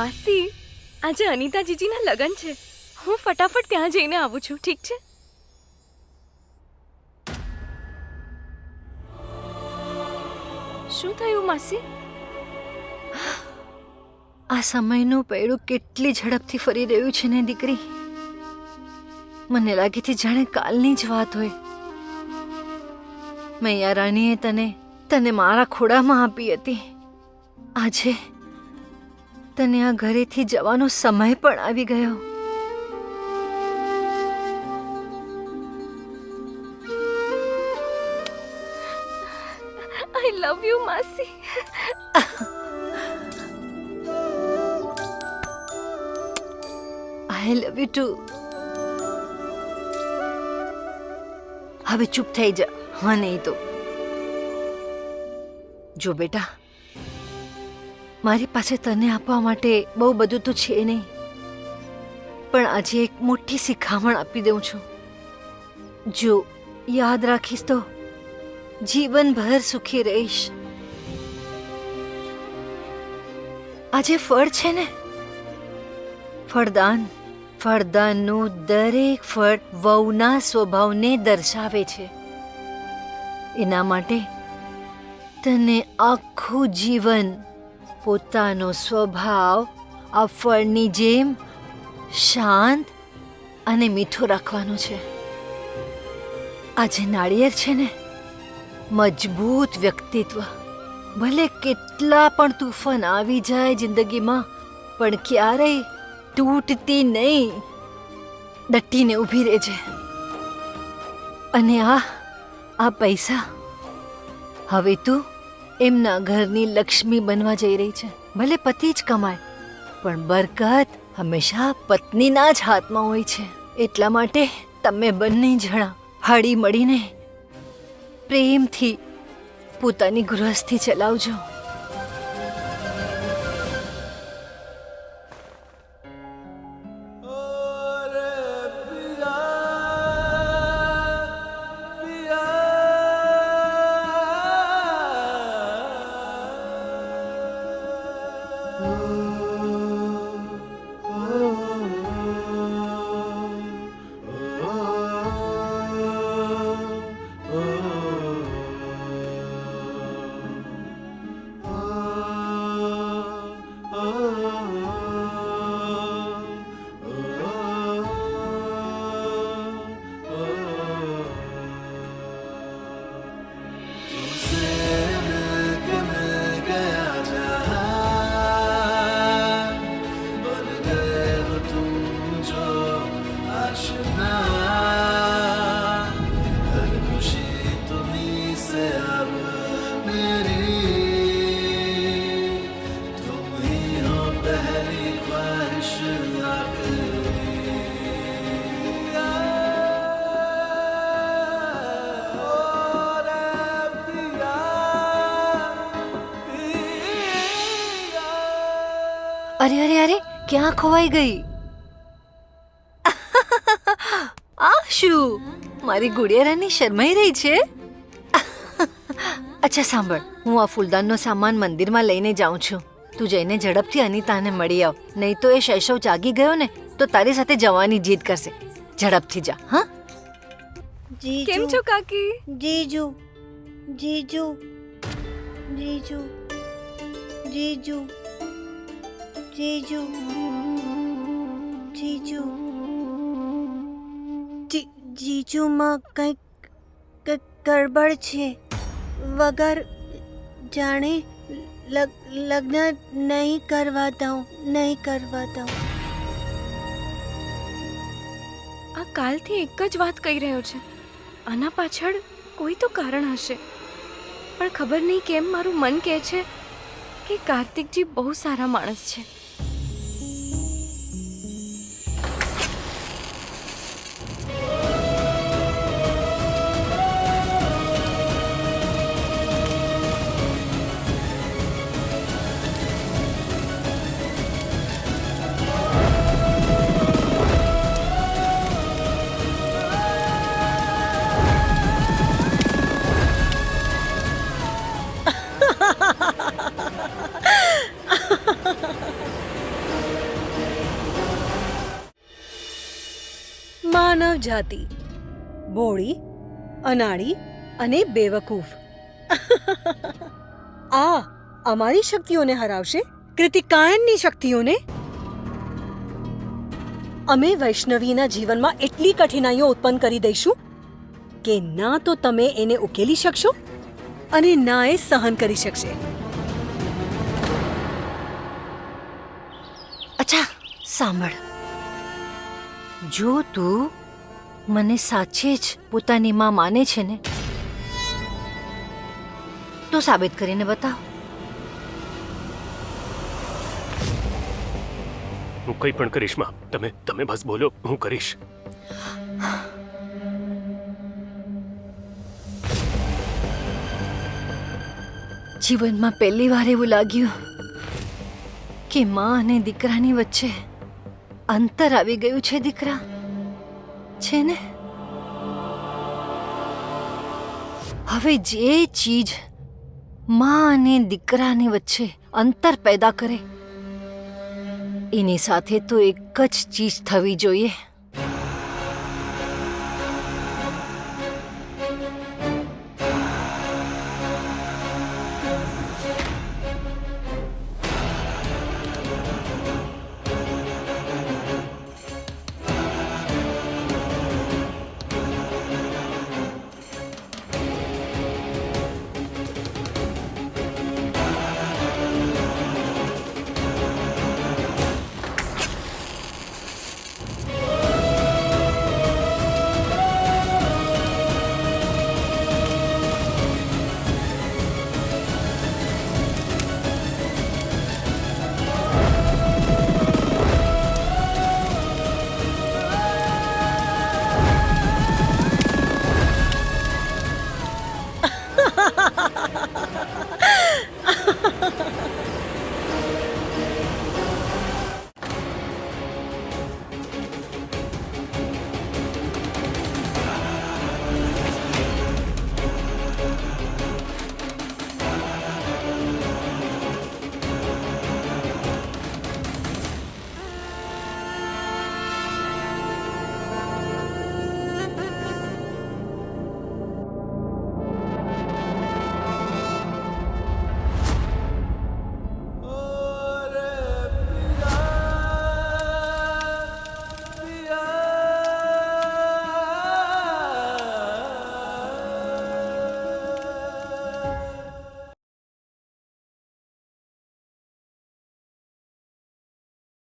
માસી, આજે અનિતા જીજીના લગ્ન છે. હું ફટાફટ ત્યાં જઈને આવું છું, ઠીક છે? શું થયું માસી? આ સમયનું પૈડું કેટલી ઝડપથી ફરી રહ્યું છે ને દીકરી. મને લાગે છે જાણે કાલની જ વાત હોય. મૈયા રાણીએ તને મારા ખોળામાં આપી હતી. આજે તને આ ઘરેથી જવાનો સમય પણ આવી ગયો. આઈ લવ યુ માસી. આઈ લવ યુ ટુ. હવે ચૂપ થઈ જા. હા નહીં તો જો બેટા, મારી પાસે તને આપવા માટે બહુ બધું તો છે નહીં, પણ આજે એક મોટી શિખામણ આપી દઉં છું. જો યાદ રાખીશ તો જીવનભર સુખી રહીશ. આજે ફળ છે ને, ફળદાનનું દરેક ફળ વહુના સ્વભાવને દર્શાવે છે. એના માટે તને આખું જીવન પોતાનો સ્વભાવ આ ફળની જેમ શાંત અને મીઠો રાખવાનો છે. આજે નાળિયેર છે ને, મજબૂત વ્યક્તિત્વ. ભલે કેટલા પણ તૂફાન આવી જાય જિંદગીમાં, પણ ક્યારેય તૂટતી નહીં. ડટીને ઊભી રહેજે. અને આ પૈસા, હવે તું એમના ઘરની લક્ષ્મી બનવા જઈ રહી છે. ભલે પતિ જ કમાય, પણ બરકત હંમેશા પત્નીના જ હાથમાં હોય છે. એટલા માટે તમે બંને જણા હળી મળીને પ્રેમથી પોતાની ગૃહસ્થી ચલાવજો. અરે અરે અરે, ક્યાં ખોવાઈ ગઈ? આ શું? મારી ગુડિયારાની શરમાઈ રહી છે. અચ્છા સાંભળ, હું આ ફૂલદાનનો સામાન મંદિરમાં લઈને જાઉં છું. તું જઈને ઝડપથી અનિતાને મળી આવ, નહીં તો એ શૈશવ જાગી ગયો ને તો તારી સાથે જવાની જીદ કરશે. ઝડપથી જા. હા કેમ છો કાકી? જીજુ જીજુ જીજુ જીજુ જીજુ જીજુ જીજુમાં કંઈક ગડબડ છે. વગર જાણે લગ્ન નહીં કરવા દઉં. આ કાલથી એક જ વાત કહી રહ્યો છે. આના પાછળ કોઈ તો કારણ હશે, પણ ખબર નહીં કેમ મારું મન કહે છે કે કાર્તિકજી બહુ સારા માણસ છે. માનવ જાતિ ભોળી, અનાળી અને બેવકૂફ. આ અમારી શક્તિઓને હરાવશે, કૃતિકાયનની શક્તિઓને. અમે વૈષ્ણવીના જીવનમાં એટલી કઠિનાઈઓ ઉત્પન્ન કરી દઈશું કે ના તો તમે એને ઉકેલી શકશો અને ના એ સહન કરી શકશે. અચ્છા સાંભળ, જો તું મને સાચે જ પોતાની માં માને છે ને તો સાબિત કરીને બતાવ. હું કંઈ પણ કરીશ માં. તમે બસ બોલો, હું કરીશ. જીવનમાં પહેલી વાર એવું લાગ્યું કે માં અને દીકરાની વચ્ચે અંતર આવી ગયું છે. દીકરા છે ને, હવે જે ચીજ માં અને દીકરાની વચ્ચે અંતર પેદા કરે એની સાથે તો એક જ ચીજ થવી જોઈએ,